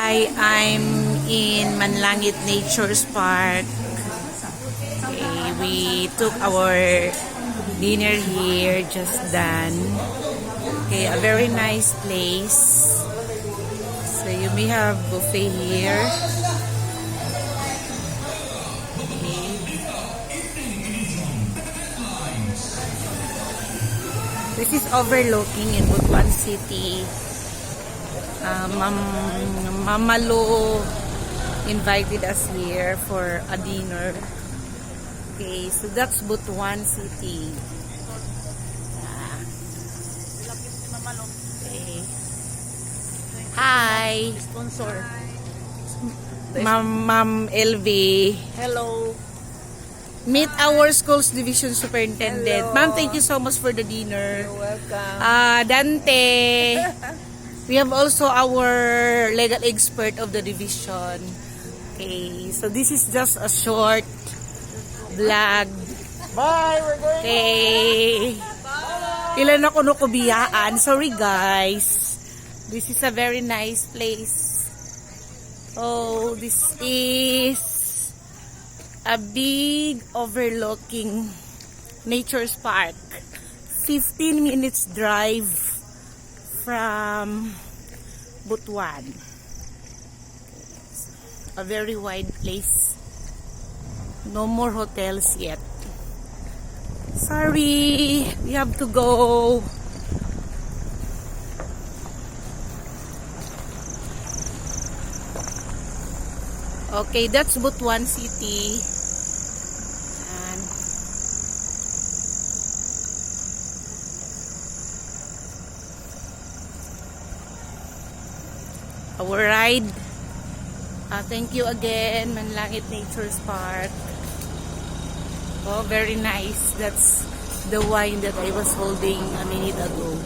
Hi, I'm in Manlangit Nature's Park. Okay, we took our dinner here, just done. Okay, a very nice place. So you may have buffet here. Okay. This is overlooking in Butuan City. Mama Lo invited us here for a dinner. Okay, so that's Butuan City. Okay. Hi. Sponsor. Ma'am LV. Hello. Meet our school's division superintendent. Hello. Ma'am, thank you so much for the dinner. You're welcome. Dante. We have also our legal expert of the division. Okay, so this is just a short vlog. Bye, we're going. Okay. Ilan ako nukubiyaan. Sorry guys. This is a very nice place. Oh, this is a big overlooking nature's park. 15 minutes drive from Butuan. A very wide place. No more hotels yet. Sorry, we have to go. Okay, that's Butuan City. And our ride. Thank you again, Manlangit Nature's Park. Oh, very nice. That's the wine that I was holding a minute ago.